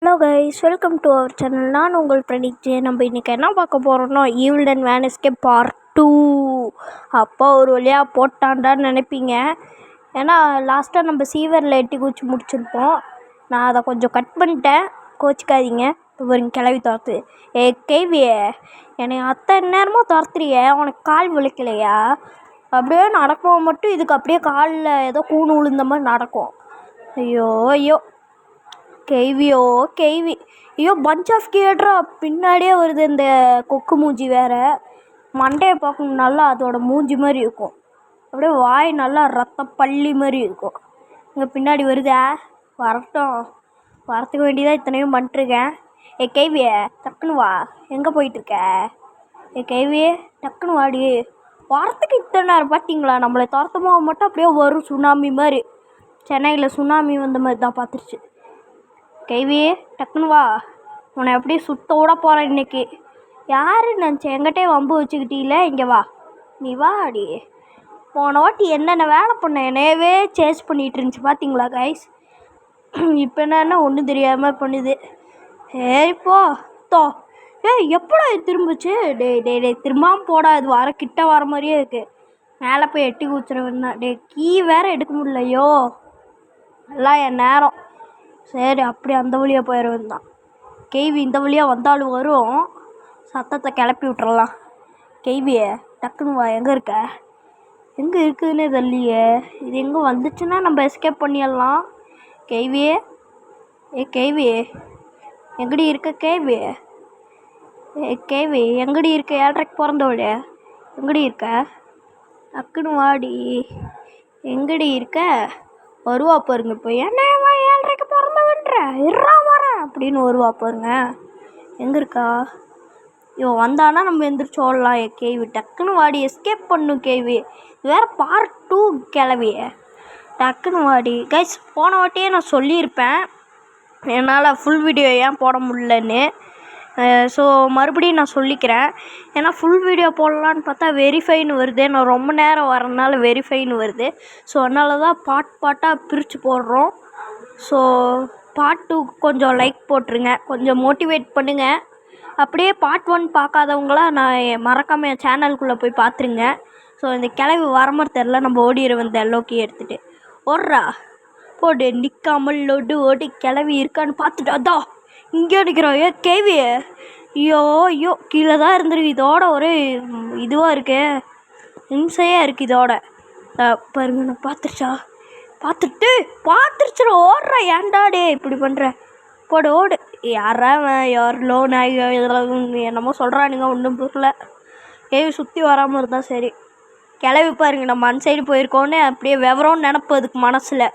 Hello guys, welcome to our channel. நான் உங்கள் predict. நம்ம இன்றைக்கி என்ன பார்க்க போகிறோம்னா evil and van escape part 2. அப்போ ஒரு வழியாக போட்டான்டான்னு நினைப்பீங்க. ஏன்னா லாஸ்ட்டாக நம்ம சீவரில் எட்டி குச்சி முடிச்சிருப்போம். நான் அதை கொஞ்சம் கட் பண்ணிட்டேன், கோச்சிக்காதீங்க. இப்போ ஒரு கிளவி துரத்து. கேவியே, என்னை அத்தனை நேரமும் துரத்துறிய, உனக்கு கால் விளக்கலையா? அப்படியே நடக்கும் மட்டும் இதுக்கு அப்படியே காலில் ஏதோ கூணு விழுந்த மாதிரி நடக்கும். ஐயோ ஐயோ கேவியோ கேவி, ஐயோ பஞ்ச் ஆஃப் கேட்ரா பின்னாடியே வருது. இந்த கொக்கு மூஞ்சி வேறு, மண்டையை பார்க்கணும் நல்லா அதோட மூஞ்சி மாதிரி இருக்கும். அப்படியே வாய் நல்லா ரத்த பள்ளி மாதிரி இருக்கும். இங்கே பின்னாடி வருதா? வரட்டும், வரத்துக்கு வேண்டியதாக இத்தனையும் பண்ணிட்டுருக்கேன். கேவியே டக்குன்னு வா, எங்கே போயிட்டுருக்க? கேவியே டக்குன்னு வாடி. வரத்துக்கு இத்தனை நேரம் பார்த்தீங்களா? நம்மளை துரத்தமா மட்டும் அப்படியே வரும் சுனாமி மாதிரி. சென்னையில் சுனாமி வந்த மாதிரி தான் பார்த்துருச்சு. கேவியே டக்குன்னு வா, உன்னை அப்படியே சுத்த விட போகிறேன் இன்றைக்கி. யார் நினச்சேன் என்கிட்டே வம்பு வச்சுக்கிட்டீல? இங்கே வா, நீ வா அடி. போன வாட்டி என்னென்ன வேலை பண்ண என்னையவே சேஸ் பண்ணிகிட்டு இருந்துச்சு பார்த்தீங்களா கைஸ்? இப்போ என்னென்னா ஒன்றும் தெரியாமல் பண்ணுது. சரிப்போ தோ. எப்படா இது திரும்பிச்சு? டே திரும்பாமல் போடா, இது வர கிட்ட வர மாதிரியே இருக்குது. மேலே போய் எட்டி குச்சிருவேன் தான். கீ வேறு எடுக்க முடியலையோ, எல்லாம் என் நேரம். சரி, அப்படி அந்த வழியாக போயிடுவேன் தான். கேவி இந்த வழியாக வந்தாலும் வரும், சத்தத்தை கிளப்பி விட்டுறலாம். கேவியை டக்குன்னு வா, எங்கே இருக்க? எங்கே இருக்குதுன்னே தெரியலையே. இது எங்கே வந்துச்சுன்னா நம்ம எஸ்கேப் பண்ணிடலாம். கேவியே கேவியே எங்கடி இருக்க? கேவி எங்கடி இருக்க? 7:30க்கு பிறந்தவளே, எங்கடி இருக்க? டக்குன்னு வாடி. எங்கடி இருக்க? வருவா பாருங்க. இப்போ என்ன 7:30க்கு பிறந்தவன்ற இருறா வரேன் அப்படின்னு வருவா பாருங்க. எங்கே இருக்கா? இவன் வந்தானா நம்ம எந்திரிச்சு ஓடலாம். கேவி டக்குன்னு வாடி, எஸ்கேப் பண்ணும் கேவி. வேறு பார்ட் 2 கிளவிய. டக்குன்னு வாடி கைஸ். போன வாட்டியே நான் சொல்லியிருப்பேன் என்னால் ஃபுல் வீடியோ ஏன் போட முடியலன்னு. ஸோ மறுபடியும் நான் சொல்லிக்கிறேன். ஏன்னா ஃபுல் வீடியோ போடலான்னு பார்த்தா வெரிஃபைன்னு வருது. நான் ரொம்ப நேரம் வரனால வெரிஃபைன்னு வருது. ஸோ அதனால தான் பார்ட்டாக பிரித்து போடுறோம். ஸோ பார்ட் 2 கொஞ்சம் லைக் போட்டுருங்க, கொஞ்சம் மோட்டிவேட் பண்ணுங்கள். அப்படியே பார்ட் 1 பார்க்காதவங்களாம் நான் மறக்காமல் என் சேனலுக்குள்ளே போய் பார்த்துருங்க. ஸோ இந்த கிளவி வர மாதிரி தெரில, நம்ம ஓடிடுவோம் இந்த எல்லோக்கி எடுத்துகிட்டு. ஓடுறா போடு, நிற்காமல் லொட்டு ஓடி. கிளவி இருக்கான்னு பார்த்துட்டு அதான் இங்கே அடிக்கிறோம். கேவி ஐயோ கீழே தான் இருந்துருக்கு. இதோட ஒரு இதுவாக இருக்கு, இம்சையாக இருக்குது இதோட. பாருங்க, நான் பார்த்துருச்சுல. ஓடுற ஏண்டாடே இப்படி பண்ணுற? போடு ஓடு. யார் லோன் ஆகி என்னமோ சொல்கிறானுங்க, ஒன்றும் புரியல. கேவி சுற்றி வராமல் இருந்தால் சரி. கிளவி பாருங்க, நம்ம அன் சைடு போயிருக்கோன்னு அப்படியே விவரம்னு நினப்பு அதுக்கு மனசில்.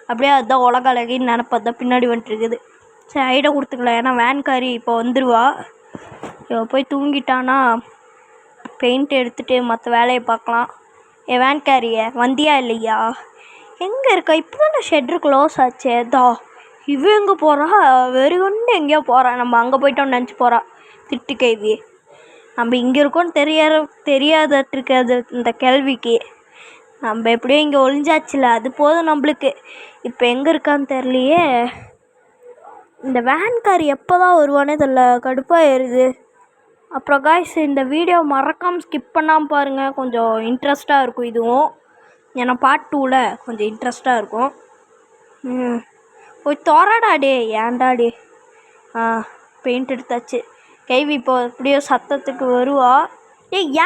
அப்படியே அதுதான் உலக அழகின்னு நினப்பு, அதுதான் பின்னாடி வந்துட்டுருக்குது. சரி, ஐடியா கொடுத்துக்கலாம். ஏன்னா வேன்காரி இப்போ வந்துடுவா. போய் தூங்கிட்டானா பெயிண்ட் எடுத்துகிட்டு மற்ற வேலையை பார்க்கலாம். வேன்காரியை வந்தியா இல்லையா? எங்கே இருக்கா? இப்போ தான் ஷெட்ரு க்ளோஸ் ஆச்சு. இவன் எங்கே போகிறா? வெறி ஒன்று எங்கேயோ போகிறா. நம்ம அங்கே போயிட்டோம்னு நினச்சி போகிறா. திட்டு கேள்வி. நம்ம இங்கே இருக்கோன்னு தெரியாதட்டுருக்காது இந்த கேள்விக்கு. நம்ம எப்படியோ இங்கே ஒளிஞ்சாச்சுல, அது போதும் நம்மளுக்கு. இப்போ எங்கே இருக்கான்னு தெரியலையே. இந்த வேன்கார் எப்போ தான் வருவானே தெரியல, கடுப்பாக ஏறுது. அப்புறம் காய்ஸ், இந்த வீடியோ மறக்காமல் ஸ்கிப் பண்ணாமல் பாருங்கள், கொஞ்சம் இன்ட்ரெஸ்ட்டாக இருக்கும் இதுவும். ஏன்னா பார்ட் 2ல் கொஞ்சம் இன்ட்ரெஸ்ட்டாக இருக்கும். போய் தோறாடாடே, ஏண்டாடே. பெயிண்ட் எடுத்தாச்சு. கேவி இப்போ எப்படியோ சத்தத்துக்கு வருவா.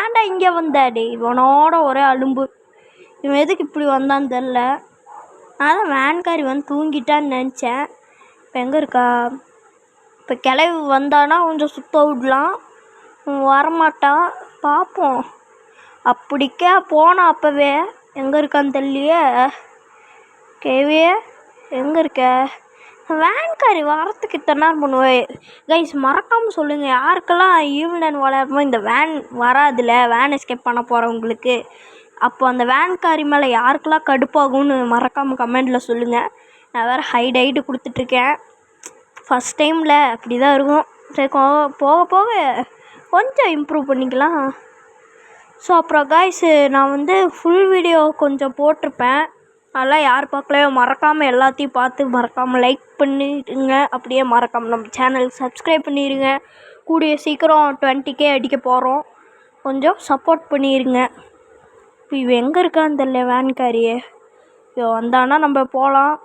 ஏன்டா இங்கே வந்தாடே? இவனோட ஒரே அலும்பு. இவன் எதுக்கு இப்படி வந்தான்னு தெரில. நான் தான் வேன்காரி வந்து தூங்கிட்டான்னு நினச்சேன். இப்போ எங்கே இருக்கா? இப்போ கிளவி வந்தானா கொஞ்சம் சுத்த விடலாம். வரமாட்டான், பார்ப்போம். அப்படிக்கா போனா அப்போவே. எங்கே இருக்கான்னு தெரியலையே. கேவியே எங்கே இருக்க? வேன்காரி வரத்துக்கு இத்தனை நேரம் பண்ணுவேன். கைஸ் மறக்காமல் சொல்லுங்கள், யாருக்கெல்லாம் ஈவில் அண்ட் விளையாடுமோ இந்த வேன் வராதுல, வேன் எஸ்கேப் பண்ண போகிறவங்களுக்கு. அப்போ அந்த வேன்காரி மேலே யாருக்கெல்லாம் கடுப்பாகும்னு மறக்காமல் கமெண்டில் சொல்லுங்கள். நான் வேறு ஹைடு கொடுத்துட்ருக்கேன். ஃபஸ்ட் டைமில் அப்படி தான் இருக்கும். சரி, போக போக கொஞ்சம் இம்ப்ரூவ் பண்ணிக்கலாம். ஸோ அப்புறம் காய்ஸ், நான் வந்து ஃபுல் வீடியோ கொஞ்சம் போட்டிருப்பேன். அதெல்லாம் யார் பார்க்கலையோ மறக்காமல் எல்லாத்தையும் பார்த்து மறக்காமல் லைக் பண்ணிடுங்க. அப்படியே மறக்காமல் நம்ம சேனலுக்கு சப்ஸ்கிரைப் பண்ணிடுங்க. கூடிய சீக்கிரம் 20K அடிக்க போகிறோம். கொஞ்சம் சப்போர்ட் பண்ணிடுங்க. இப்போ இவன் எங்கே இருக்கான்னு தெரியல வேன்காரியே. ஐயோ வந்தானா நம்ம போகலாம்.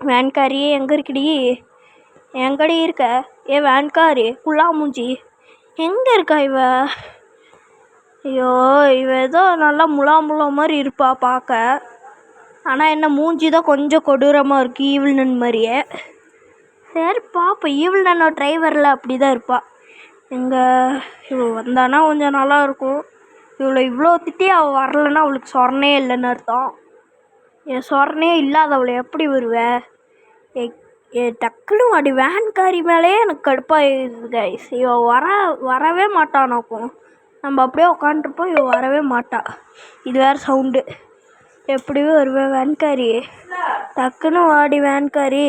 வேன்காரியே எங்கே இருக்குடி? எங்கடி இருக்க? வேன்காரி மூஞ்சி எங்கே இருக்கா இவ? ஐயோ இவ ஏதோ நல்லா முலாம் மாதிரி இருப்பா பார்க்க. ஆனால் என்ன மூஞ்சி தான் கொஞ்சம் கொடூரமாக இருக்குது ஈவில்னன் மாதிரியே. சரி பாப்பா, ஈவில்னன் டிரைவரில் அப்படி தான் இருப்பாள். இவ வந்தானா கொஞ்சம் நல்லாயிருக்கும். இவ்வளோ திட்டி அவள் வரலன்னா அவளுக்கு சொரணே இல்லைன்னு அர்த்தம். என் சொரணே இல்லாதவளை எப்படி வருவேன்? டக்குன்னு வாடி. வேன்காரி மேலே எனக்கு கடுப்பாக கைஸ். இவ வரவே மாட்டானாக்கும். நம்ம அப்படியே உட்காந்துருப்போம், இவ வரவே மாட்டா. இது வேறு சவுண்டு. எப்படியும் வருவேன் வேன்காரி. டக்குன்னு வாடி வேன்காரி.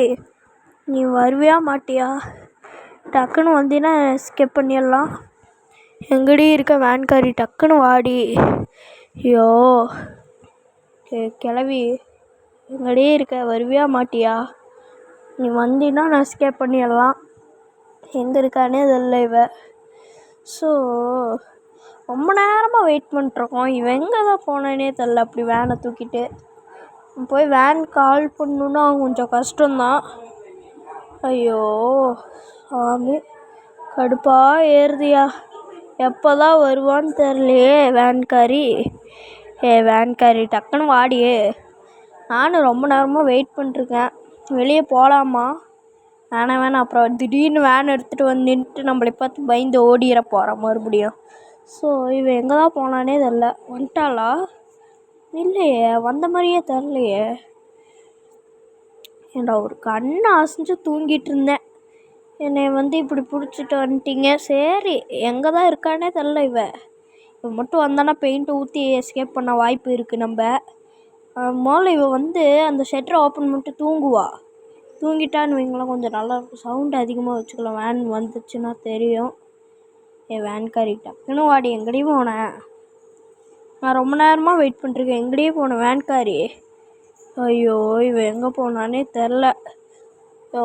நீ வருவியா மாட்டியா? டக்குன்னு வந்தீங்கன்னா ஸ்கிப் பண்ணிடலாம். எங்கடி இருக்க வேன்காரி? டக்குன்னு வாடி. ஐயோ கிளவி எங்கடி இருக்க? வருவியா மாட்டியா? நீ வந்தீன்னா நான் ஸ்கேப் பண்ணிடலாம். எங்கே இருக்கானே தெரியல இவ. ஸோ ரொம்ப நேரமாக வெயிட் பண்ணிட்டுருக்கோம். இவன் எங்கே தான் போனானே தெரில. அப்படி வேனை தூக்கிட்டு போய் வேன் கால் பண்ணணுன்னா கொஞ்சம் கஷ்டம்தான். ஐயோ சாமி கடுப்பாக ஏறுதியா. எப்போ தான் வருவான்னு தெரிலையே வேன்காரி. வேன்காரி டக்குன்னு வாடியே. நானும் ரொம்ப நேரமாக வெயிட் பண்ணிட்டுருக்கேன். வெளியே போகலாமா? வேணாம் அப்புறம் திடீர்னு வேன் எடுத்துகிட்டு வந்து நின்றுட்டு நம்மளை பார்த்து பயந்து ஓடிட போகிறோம் மறுபடியும். ஸோ இவன் எங்கே தான் போனானே தெரில. வந்துட்டாளா? இல்லையே, வந்த மாதிரியே தெரிலையே. ஏன்டா ஒரு கண்ணை அசைஞ்சு தூங்கிட்டு இருந்தேன். என்னை இப்படி பிடிச்சிட்டு வந்துட்டீங்க. சரி எங்கே தான் இருக்கானே தெரில. இவன் மட்டும் வந்தானா பெயிண்ட் ஊற்றி எஸ்கேப் பண்ண வாய்ப்பு இருக்குது. நம்ம முதல்ல இவன் அந்த ஷட்டரை ஓப்பன் பண்ணிட்டு தூங்குவா. தூங்கிட்டான்னு வைங்களேன் கொஞ்சம் நல்லாயிருக்கும். சவுண்டு அதிகமாக வச்சுக்கலாம். வேன் வந்துச்சுன்னா தெரியும். வேன்காரி டக்குன்னு வாடி. எங்கடி போனேன்? நான் ரொம்ப நேரமாக வெயிட் பண்ணிருக்கேன். எங்கடியே போனேன் வேன்காரி? ஐயோ இவன் எங்கே போனானே தெரில.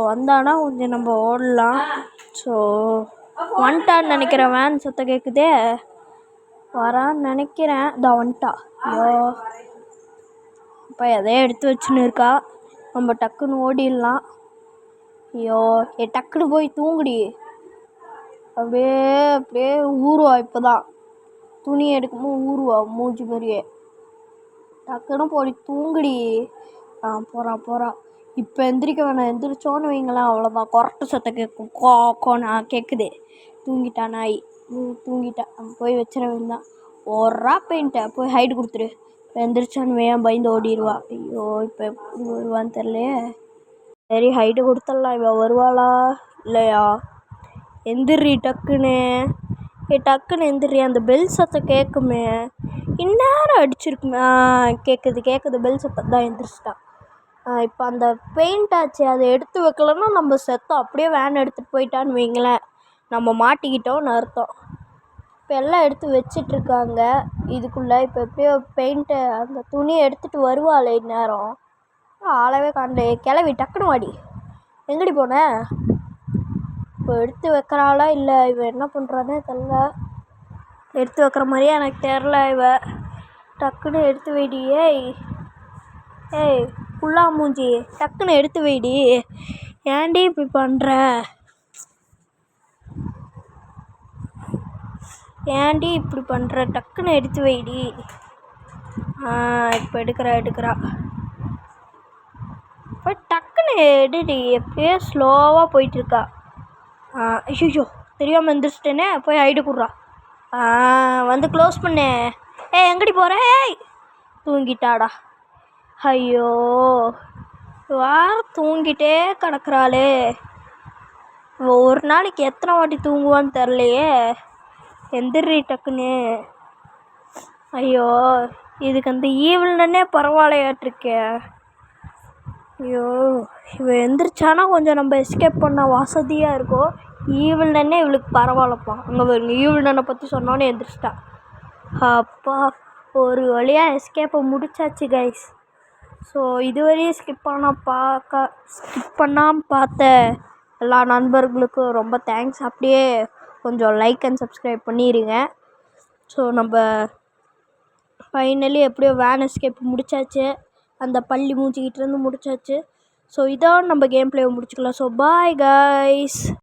வந்தானா கொஞ்சம் நம்ம ஓடலாம். ஸோ வந்துட்டான்னு நினைக்கிறேன். வேன் சத்தம் கேட்குதே. வரான்னு நினைக்கிறேன். இதான் வந்துட்டா. ஐயோ இப்போ எதையோ எடுத்து வச்சுன்னு இருக்கா. நம்ம டக்குன்னு ஓடிடலாம். ஐயோ டக்குன்னு போய் தூங்குடி. அப்படியே ஊறுவா. இப்போ தான் துணி எடுக்கும்போது ஊறுவா மூஞ்சி மாதிரியே. டக்குன்னு போடி தூங்குடி. போகிறா. இப்போ எந்திரிக்க வேணாம். எந்திரிச்சோன்னு வைங்களேன் அவ்வளோதான். கொரட்டு சத்தம் கேட்கும். கோனா கேட்குது. தூங்கிட்டா நாய். தூங்கிட்டா. போய் வச்சிட வேண்டாம். ஒரா பெயிண்ட்டை போய் ஹைட்டு கொடுத்துரு. எந்திரிச்சான்னு வேன் பயந்து ஓடிடுவா. ஐயோ இப்போ எப்படி வருவான்னு தெரிலையே. சரி ஹைட்டு கொடுத்துடலாம். இவ வருவாளா இல்லையா? எந்திரி டக்குன்னு. டக்குன்னு எந்திரி. அந்த பெல் சத்தம் கேட்குமே. இந்நேரம் அடிச்சிருக்குமே. கேட்குது பெல் சத்தம் தான். எந்திரிச்சிட்டா. இப்போ அந்த பெயிண்ட் ஆச்சு அதை எடுத்து வைக்கலன்னா நம்ம செத்தோம். அப்படியே வேன் எடுத்துகிட்டு போயிட்டான்னு வைங்களேன் நம்ம மாட்டிக்கிட்டோன்னு அர்த்தம். இப்போ எல்லாம் எடுத்து வச்சிட்ருக்காங்க இதுக்குள்ளே. இப்போ எப்படியோ பெயிண்ட்டை அந்த துணியை எடுத்துகிட்டு வருவாள் இந்நேரம். ஆளவே காண்டே. கிளவி டக்குன்னு வாடி. எங்கடி போன? இப்போ எடுத்து வைக்கிறாளா இல்லை இவன் என்ன பண்ணுறானே தெரில. எடுத்து வைக்கிற மாதிரியே எனக்கு தெரில. டக்குன்னு எடுத்து வைடி. ஏய் மூஞ்சி டக்குன்னு எடுத்து வைடி. ஏன்டி இப்படி பண்ணுற? டக்குன்னு எடுத்து வைடி. இப்போ எடுக்கிறா. இப்போ டக்குன்னு எடுடி. எப்படியே ஸ்லோவாக போயிட்டுருக்கா. ஐயோ தெரியாமல் எந்திரிச்சிட்டேனே. போய் ஐடி கொடுறா. க்ளோஸ் பண்ணு. எங்கடி போகிற? தூங்கிட்டாடா. ஐயோ வார தூங்கிட்டே கிடக்குறாளே. ஒரு நாளைக்கு எத்தனை வாட்டி தூங்குவான்னு தெரிலையே. எந்திரி டக்குன்னு. ஐயோ இதுக்கு அந்த ஈவில்னே பரவாயில்லையாட்டிருக்கே. ஐயோ இவன் எந்திரிச்சானா கொஞ்சம் நம்ம எஸ்கேப் பண்ண வசதியாக இருக்கும். ஈவில்னே இவளுக்கு பரவாயில்லப்பா. அங்கே பாருங்க ஈவில்னனை பற்றி சொன்னோன்னே எந்திரிச்சிட்டா. அப்பா ஒரு வழியாக எஸ்கேப்பை முடிச்சாச்சு கைஸ். ஸோ இதுவரையும் ஸ்கிப் பண்ணாமல் பார்த்த எல்லா நண்பர்களுக்கும் ரொம்ப தேங்க்ஸ். அப்படியே கொஞ்சம் லைக் அண்ட் சப்ஸ்கிரைப் பண்ணிடுங்க. ஸோ நம்ம ஃபைனலி எப்படியோ வேன் எஸ்கேப் முடிச்சாச்சு. அந்த பள்ளி மூஞ்சிக்கிட்டேருந்து முடிச்சாச்சு. ஸோ இதான் நம்ம கேம் பிளேவை முடிச்சுக்கலாம். So bye guys.